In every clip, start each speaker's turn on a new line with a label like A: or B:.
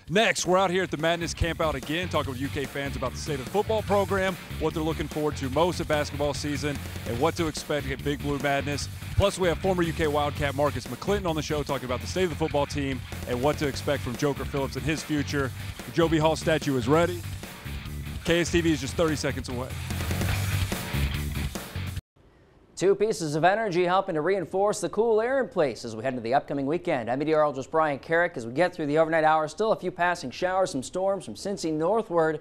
A: Next, we're out here at the Madness Campout again, talking with UK fans about the state of the football program, what they're looking forward to most at basketball season, and what to expect at Big Blue Madness. Plus, we have former UK Wildcat Marcus McClinton on the show talking about the state of the football team and what to expect from Joker Phillips and his future. The Joe B. Hall statue is ready. KSTV is just 30 seconds away.
B: Two pieces of energy helping to reinforce the cool air in place as we head into the upcoming weekend. I'm meteorologist Brian Carrick. As we get through the overnight hours, still a few passing showers, some storms from Cincy northward.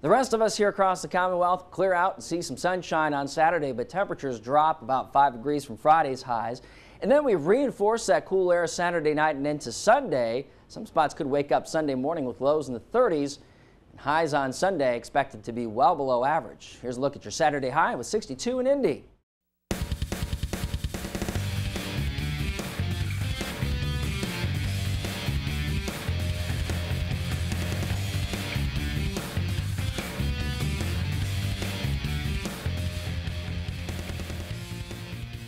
B: The rest of us here across the Commonwealth clear out and see some sunshine on Saturday, but temperatures drop about 5 degrees from Friday's highs. And then we reinforce that cool air Saturday night and into Sunday. Some spots could wake up Sunday morning with lows in the 30s. And highs on Sunday expected to be well below average. Here's a look at your Saturday high with 62 in Indy.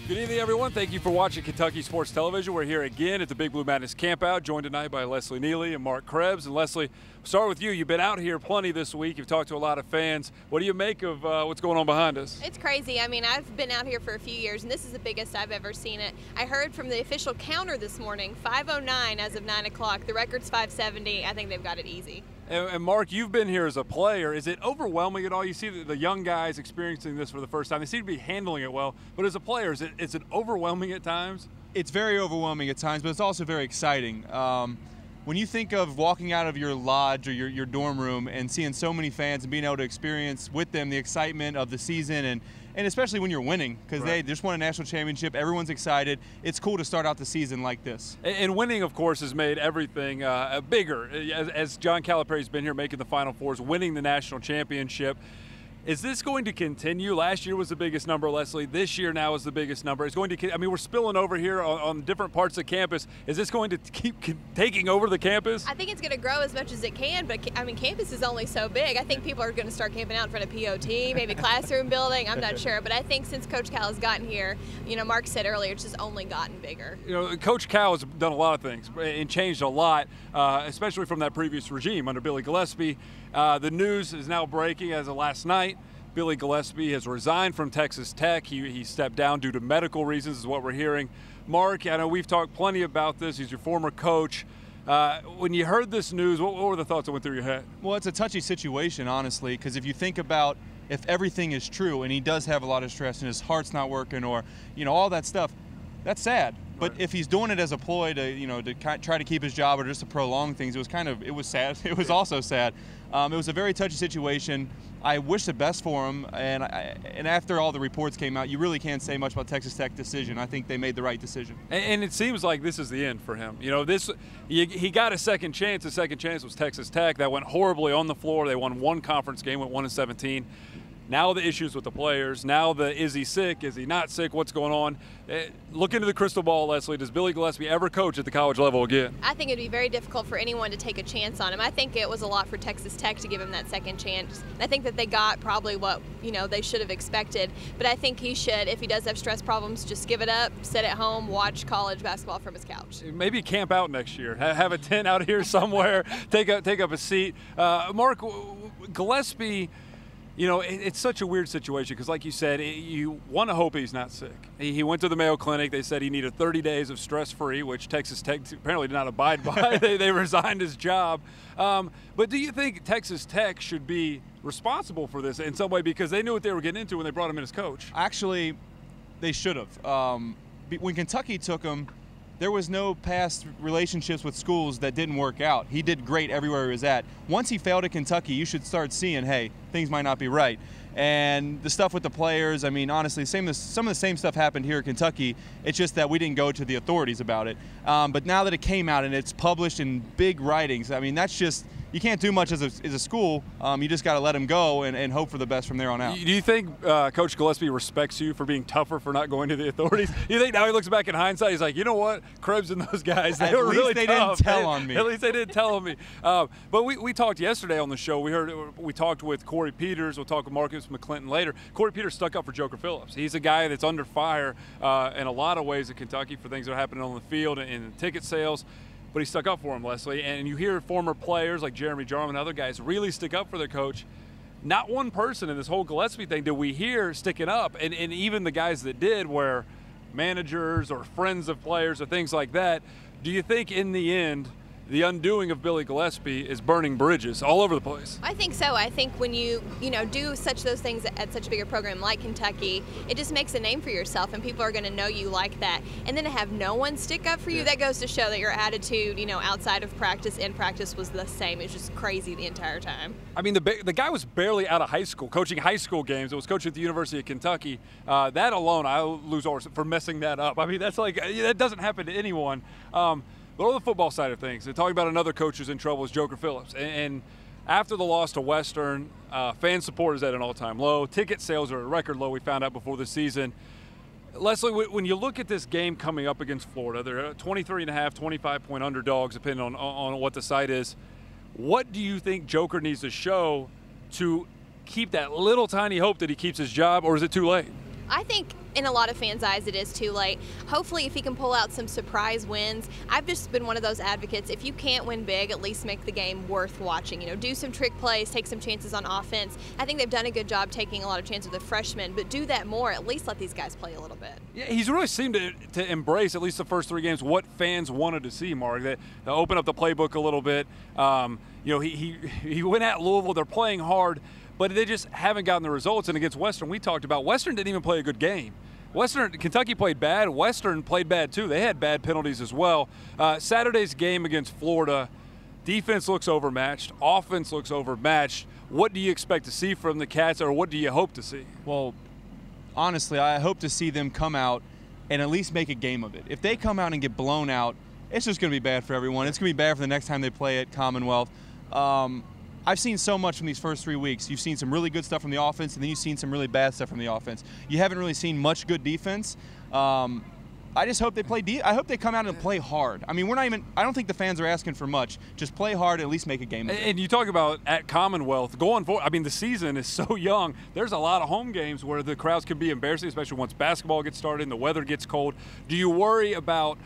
A: Good evening, everyone. Thank you for watching Kentucky Sports Television. We're here again at the Big Blue Madness Campout, joined tonight by Leslie Neely and Mark Krebs. And Leslie, start with you. You've been out here plenty this week. You've talked to a lot of fans. What do you make of what's going on behind us?
C: It's crazy. I mean, I've been out here for a few years, and this is the biggest I've ever seen it. I heard from the official counter this morning, 509 as of 9 o'clock. The record's 570. I think they've got it easy.
A: And Mark, you've been here as a player. Is it overwhelming at all? You see the young guys experiencing this for the first time. They seem to be handling it well. But as a player, is it overwhelming at times?
D: It's very overwhelming at times, but it's also very exciting. When you think of walking out of your lodge or your dorm room and seeing so many fans and being able to experience with them the excitement of the season and especially when you're winning, because They just won a national championship, everyone's excited. It's cool to start out the season like this.
A: And winning, of course, has made everything bigger. As John Calipari's been here making the Final Fours, winning the national championship. Is this going to continue? Last year was the biggest number, Leslie. This year now is the biggest number. It's going to. I mean, we're spilling over here on different parts of campus. Is this going to keep taking over the campus?
C: I think it's going to grow as much as it can, but I mean, campus is only so big. I think people are going to start camping out in front of POT, maybe classroom building. I'm not sure, but I think since Coach Cal has gotten here, you know, Mark said earlier, it's just only gotten bigger.
A: You know, Coach Cal has done a lot of things and changed a lot, especially from that previous regime under Billy Gillespie. The news is now breaking as of last night. Billy Gillespie has resigned from Texas Tech. He stepped down due to medical reasons, is what we're hearing. Mark, I know we've talked plenty about this. He's your former coach. When you heard this news, what were the thoughts that went through your head?
D: Well, it's a touchy situation, honestly, because if you think about if everything is true and he does have a lot of stress and his heart's not working or, you know, all that stuff, that's sad. But if he's doing it as a ploy to, you know, to try to keep his job or just to prolong things, it was sad. It was also sad. It was a very touchy situation. I wish the best for him, and after all the reports came out, you really can't say much about Texas Tech's decision. I think they made the right decision. And
A: it seems like this is the end for him. You know, he got a second chance. The second chance was Texas Tech. That went horribly on the floor. They won one conference game, went 1-17. Now the issues with the players. Now is he sick? Is he not sick? What's going on? Look into the crystal ball, Leslie. Does Billy Gillespie ever coach at the college level again?
C: I think it'd be very difficult for anyone to take a chance on him. I think it was a lot for Texas Tech to give him that second chance. I think that they got probably what, you know, they should have expected. But I think he should, if he does have stress problems, just give it up, sit at home, watch college basketball from his couch.
A: Maybe camp out next year. Have a tent out here somewhere. take up a seat. Mark, Gillespie. You know, it's such a weird situation because, like you said, you want to hope he's not sick. He went to the Mayo Clinic. They said he needed 30 days of stress-free, which Texas Tech apparently did not abide by. They resigned his job. But do you think Texas Tech should be responsible for this in some way because they knew what they were getting into when they brought him in as coach?
D: Actually, they should have. When Kentucky took him, there was no past relationships with schools that didn't work out. He did great everywhere he was at. Once he failed at Kentucky, you should start seeing, hey, things might not be right. And the stuff with the players, I mean, honestly, some of the same stuff happened here at Kentucky. It's just that we didn't go to the authorities about it. But now that it came out and it's published in big writings, I mean, that's just, you can't do much as a school. You just got to let him go and hope for the best from there on out.
A: Do you think Coach Gillespie respects you for being tougher for not going to the authorities? You think now he looks back in hindsight, he's like, you know what, Krebs and those guys, they were really tough.
D: Didn't tell on me.
A: At least they didn't tell on me. But we talked yesterday on the show. We talked with Corey Peters. We'll talk with Marcus McClinton later. Corey Peters stuck up for Joker Phillips. He's a guy that's under fire in a lot of ways at Kentucky for things that are happening on the field and in ticket sales. but he stuck up for him, Leslie. And you hear former players like Jeremy Jarman and other guys really stick up for their coach. Not one person in this whole Gillespie thing did we hear sticking up, and even the guys that did were managers or friends of players or things like that. Do you think in the end the undoing of Billy Gillespie is burning bridges all over the place?
C: I think so. I think when you do those things at such a bigger program like Kentucky, it just makes a name for yourself, and people are going to know you like that. And then to have no one stick up for you, that goes to show that your attitude, outside of practice, in practice, was the same. It was just crazy the entire time. I
A: mean, the guy was barely out of high school, coaching high school games. It was coaching at the University of Kentucky. That alone, I'll lose all for messing that up. I mean, that doesn't happen to anyone. But on the football side of things, they're talking about another coach who's in trouble is Joker Phillips. And after the loss to Western, fan support is at an all-time low. Ticket sales are at a record low, we found out before the season. Leslie, when you look at this game coming up against Florida, they're 23.5, 25-point underdogs, depending on what the site is. What do you think Joker needs to show to keep that little tiny hope that he keeps his job, or is it too late?
C: I think in a lot of fans' eyes it is too late. Hopefully if he can pull out some surprise wins. I've just been one of those advocates. If you can't win big, at least make the game worth watching. Do some trick plays, take some chances on offense. I think they've done a good job taking a lot of chances with the freshmen, but do that more. At least let these guys play a little bit.
A: Yeah, he's really seemed to embrace, at least the first 3 games, what fans wanted to see, Mark. They open up the playbook a little bit. He went at Louisville. They're playing hard, but they just haven't gotten the results. And against Western, we talked about, Western didn't even play a good game. Kentucky played bad. Western played bad too. They had bad penalties as well. Saturday's game against Florida, defense looks overmatched. Offense looks overmatched. What do you expect to see from the Cats, or what do you hope to see?
D: Well, honestly, I hope to see them come out and at least make a game of it. If they come out and get blown out, it's just going to be bad for everyone. It's going to be bad for the next time they play at Commonwealth. I've seen so much from these first 3 weeks. You've seen some really good stuff from the offense, and then you've seen some really bad stuff from the offense. You haven't really seen much good defense. I just hope they play. I hope they come out and play hard. I mean, I don't think the fans are asking for much. Just play hard, at least make a game of it.
A: And you talk about at Commonwealth going forward. I mean, the season is so young. There's a lot of home games where the crowds can be embarrassing, especially once basketball gets started and the weather gets cold. Do you worry about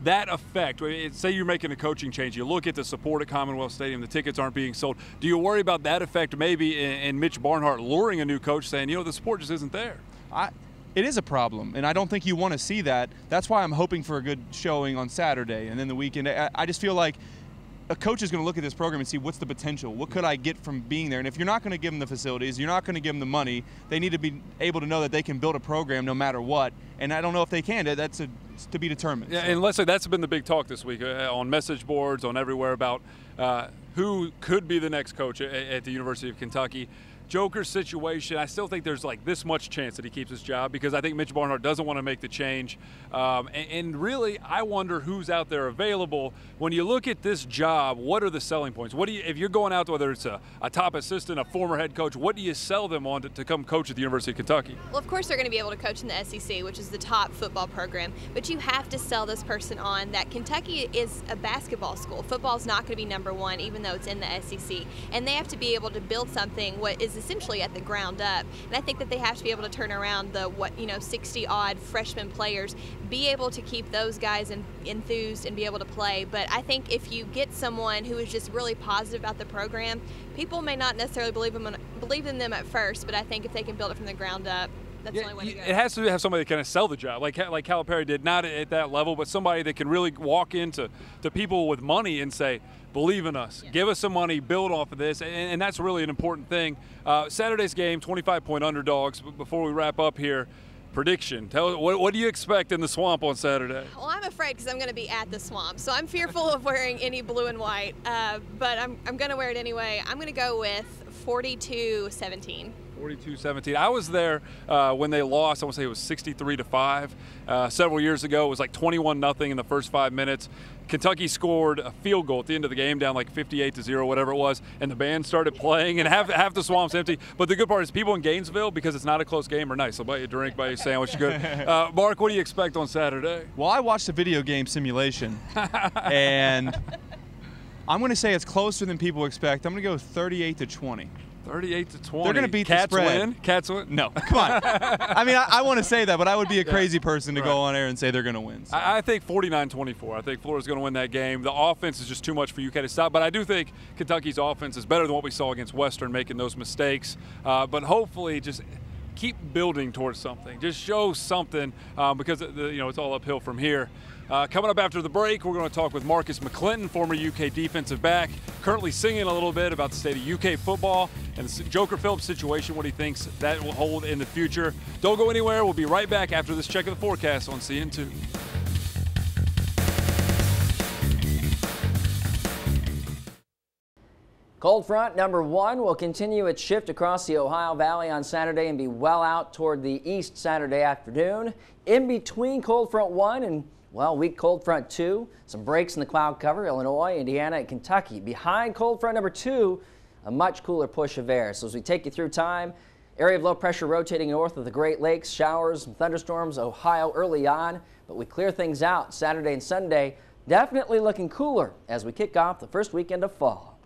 A: that effect? Say you're making a coaching change, you look at the support at Commonwealth Stadium, the tickets aren't being sold. Do you worry about that effect maybe in Mitch Barnhart luring a new coach, saying, the support just isn't there?
D: It is a problem, and I don't think you want to see that. That's why I'm hoping for a good showing on Saturday and then the weekend. I just feel like a coach is going to look at this program and see what's the potential. What could I get from being there? And if you're not going to give them the facilities, you're not going to give them the money, they need to be able to know that they can build a program no matter what. And I don't know if they can. That's to be determined.
A: Yeah, and Leslie, that's been the big talk this week on message boards, on everywhere, about who could be the next coach at the University of Kentucky. Joker's situation, I still think there's like this much chance that he keeps his job, because I think Mitch Barnhart doesn't want to make the change. And really, I wonder who's out there available. When you look at this job, what are the selling points? If you're going out, whether it's a top assistant, a former head coach, what do you sell them on to come coach at the University of Kentucky?
C: Well, of course they're going to be able to coach in the SEC, which is the top football program, but you have to sell this person on that Kentucky is a basketball school. Football's not going to be #1, even though it's in the SEC, and they have to be able to build something what is essentially at the ground up. And I think that they have to be able to turn around the 60-odd freshman players, be able to keep those guys enthused and be able to play. But I think if you get someone who is just really positive about the program, people may not necessarily believe in them at first, but I think if they can build it from the ground up, that's the only way to go.
A: It has to have somebody that can sell the job, like Calipari did, not at that level, but somebody that can really walk into people with money and say, believe in us, give us some money, build off of this, and that's really an important thing. Saturday's game, 25-point underdogs. Before we wrap up here, prediction. Tell us, what do you expect in the Swamp on Saturday?
C: Well, I'm afraid because I'm going to be at the Swamp, so I'm fearful of wearing any blue and white, but I'm going to wear it anyway. I'm going to go with 42-17.
A: 42-17. I was there when they lost. I want to say it was 63-5. Several years ago, it was like 21-0 in the first 5 minutes. Kentucky scored a field goal at the end of the game, down like 58-0, whatever it was, and the band started playing, and half the Swamp's empty. But the good part is people in Gainesville, because it's not a close game, are nice. They'll buy you a drink, buy you a sandwich. Good. Mark, what do you expect on Saturday?
D: Well, I watched the video game simulation, and I'm going to say it's closer than people expect. I'm going to go 38-20.
A: 38-20.
D: They're going to beat
A: Cats
D: the spread.
A: Win? Cats win?
D: No, come on. I mean, I want to say that, but I would be a crazy person to go on air and say they're going to win. So.
A: I think 49-24. I think Florida's going to win that game. The offense is just too much for UK to stop, but I do think Kentucky's offense is better than what we saw against Western, making those mistakes. But hopefully just keep building towards something. Just show something because it's all uphill from here. Coming up after the break, we're going to talk with Marcus McClinton, former UK defensive back, currently singing a little bit about the state of UK football and the Joker Phillips situation, what he thinks that will hold in the future. Don't go anywhere. We'll be right back after this check of the forecast on CN2.
B: Cold front number 1 will continue its shift across the Ohio Valley on Saturday and be well out toward the east Saturday afternoon. In between cold front 1 and weak cold front 2, some breaks in the cloud cover, Illinois, Indiana, and Kentucky. Behind cold front number 2, a much cooler push of air. So as we take you through time, area of low pressure rotating north of the Great Lakes, showers and thunderstorms, Ohio early on, but we clear things out Saturday and Sunday. Definitely looking cooler as we kick off the first weekend of fall.